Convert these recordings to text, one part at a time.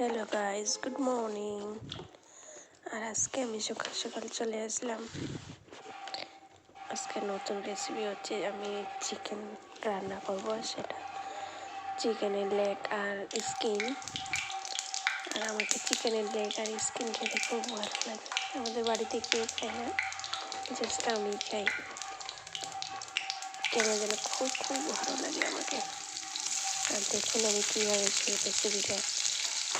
Hello guys, good morning. আর আজকে আমি সকাল সকাল চলে আসলাম। আজকে নতুন রেসিপি হচ্ছে, আমি চিকেন রান্না করব। সেটা চিকেনের লেগ আর স্কিন। আর আমাকে চিকেনের লেগ আর স্কিন খেতে খুব ভালো লাগে। আমাদের বাড়িতে কেউ খায় না, জাস্ট আমি খাই। কেন যেন খুব খুব ভালো লাগে আমাকে। আর দেখুন আমি কীভাবে সেই রেসিপিটা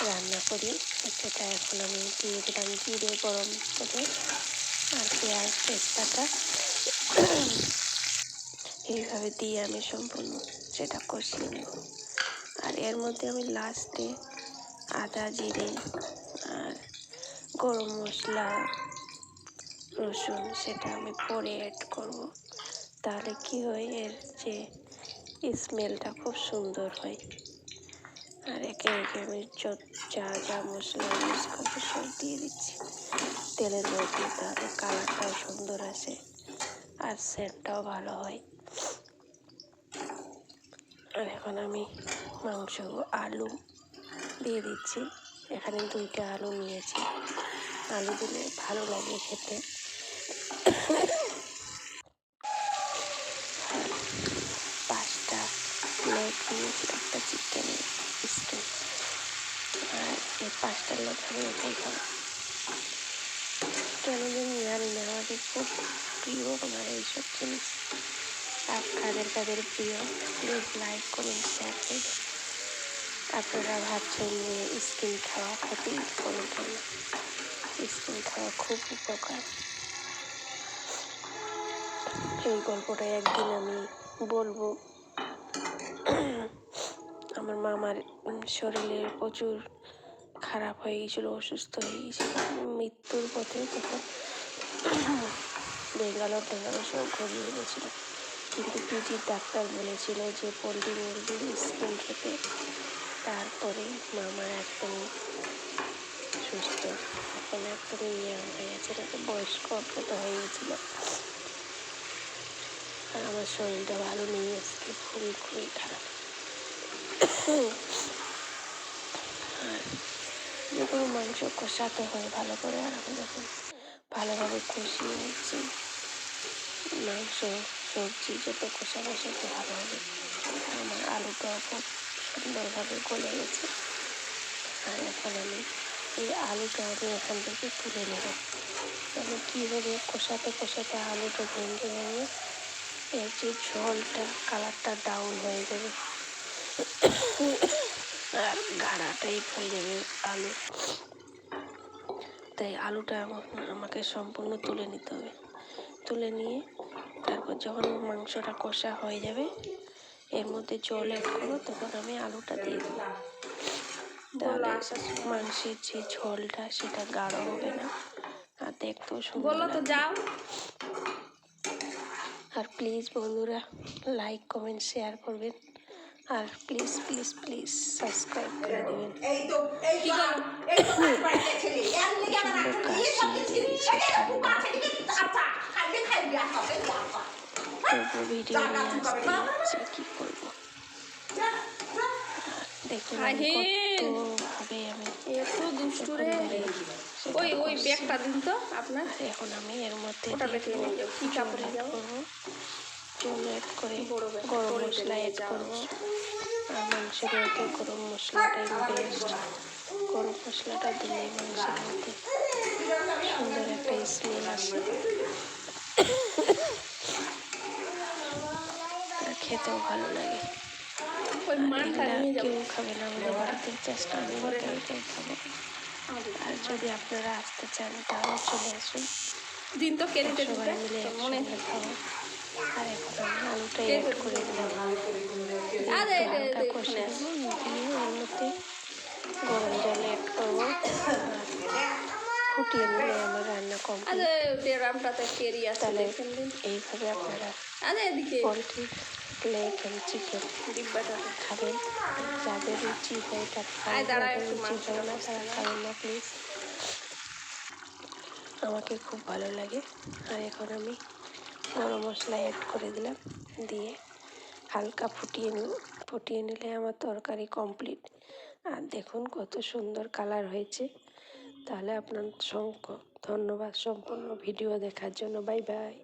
রান্না করি। সেটা এখন আমি দিয়ে দিলাম জিরে গরম করে আর পেঁয়াজ তেজপাতা। এইভাবে দিয়ে আমি সম্পূর্ণ সেটা কষিয়ে নেব। আর এর মধ্যে আমি লাস্টে আদা জিরে আর গরম মশলা রসুন সেটা আমি পরে অ্যাড করব। তাহলে কি হয়, এর যে স্মেলটা খুব সুন্দর হয়। আর একে একে আমি যা যা মশলা ইউজ করবো সব দিয়ে দিচ্ছি তেলের মধ্যে, তাহলে কালারটাও সুন্দর আসে আর সেন্টটাও ভালো হয়। আর এখন আমি মাংস আলু দিয়ে দিচ্ছি। এখানে 2টা আলু নিয়েছি, আলু দিলে ভালো লাগে খেতে। 5টা লেগ নিয়েছি, একটা চিকেনের স্কিন। আর এই 5টা লেগ আমি এটাই খাবো। কেন জানি না, আমাকে খুব প্রিয় আমার এইসব জিনিস। আর কাদের প্রিয় প্লিজ লাইক কমেন্ট শেয়ার করবেন। আপনারা ভাবছেন যে স্কিন খাওয়া ক্ষতি কোনো কেন, স্কিন খাওয়া খুব উপকার। এই গল্পটা একদিন আমি বলবো। আমার মামার শরীরে প্রচুর খারাপ হয়ে গিয়েছিলো, অসুস্থ হয়ে গিয়েছিল, মৃত্যুর পথে। তখন বেঙ্গালোর সব ঘুরিয়ে গেছিলো, কিন্তু পিজির ডাক্তার বলেছিল যে পোলট্রি মুরগির স্কিন খেতে। তারপরে মামার একদমই সুস্থ, এখন একদমই ইয়াং হয়ে গেছে, বয়স্ক অজ্ঞাত হয়ে গেছিল। আর আমার শরীরটা ভালো নেই আজকে, খুবই খারাপ। আর যে কোনো মাংস কষাতে হয় ভালো করে, আর আমি দেখুন ভালোভাবে কষিয়ে নিচ্ছি। মাংস সবজি যত কষানো তত ভালো হবে। আমার আলুটাও খুব সুন্দরভাবে গলে গেছে। আর এখন আমি এই আলুটা এখান থেকে তুলে নেব। তাহলে কী হবে, কষাতে আলুটা ভেঙে এর যে ঝোলটা কালারটা ডাউন হয়ে যাবে আর গাঢ়া টাইপ হয়ে যাবে আলু। তাই আলুটা আমাকে সম্পূর্ণ তুলে নিতে হবে। তুলে নিয়ে তারপর যখন মাংসটা কষা হয়ে যাবে, এর মধ্যে জল অ্যাড করবো, তখন আমি আলুটা দিয়ে দেবো। তাহলে মাংসের যে ঝোলটা সেটা গাঢ় হবে না আর দেখতেও সুন্দর লাগবে। আর প্লিজ বন্ধুরা লাইক কমেন্ট শেয়ার করবেন, আর প্লিজ সাবস্ক্রাইব করে দেবেন। তবু ভিডিও নিয়ে আসতে হচ্ছে, কি করবো। দেখুন আমি কতভাবে আমি ওই ব্যাগটা দিন তো আপনার। এখন আমি এর মধ্যে জল অ্যাড করে গরম মশলা অ্যাড করবো। আর মাংসের মধ্যে গরম মশলাটাই বেস্ট। গরম মশলাটা দিলে মাংসের মধ্যে সুন্দর একটা স্মেল আসে, আর খেতেও ভালো লাগে। কেউ খাবে না আমাদের বাড়িতে, জাস্ট আমি এটাই খাবো। আর যদি আপনারা আসতে চান তাহলে চলে আসুন, সবাই মিলে একসঙ্গে খাবো। আর এখন আমি আলুটাই অ্যাড করে দিলাম, হালকা কষে দেবো, দিয়ে এর মধ্যে গরম জল অ্যাড করবো। ফুটিয়ে নিলে আমার রান্না কমপ্লিট। তাহলে এইভাবে আপনারা পোলট্রির লেগ এন্ড চিকেন খাবেন। যাদের রুচি হয় তারা খাবেন, যাদের রুচি হয় না তারা খাবেন না প্লিজ। আমাকে খুব ভালো লাগে। আর এখন আমি গরম মশলা অ্যাড করে দিলাম, দিয়ে হালকা ফুটিয়ে নিলে আমার তরকারি কমপ্লিট। আর দেখুন কত সুন্দর কালার হয়েছে। তাহলে আপনার ধন্যবাদ সম্পূর্ণ ভিডিও দেখার জন্য। Bye bye.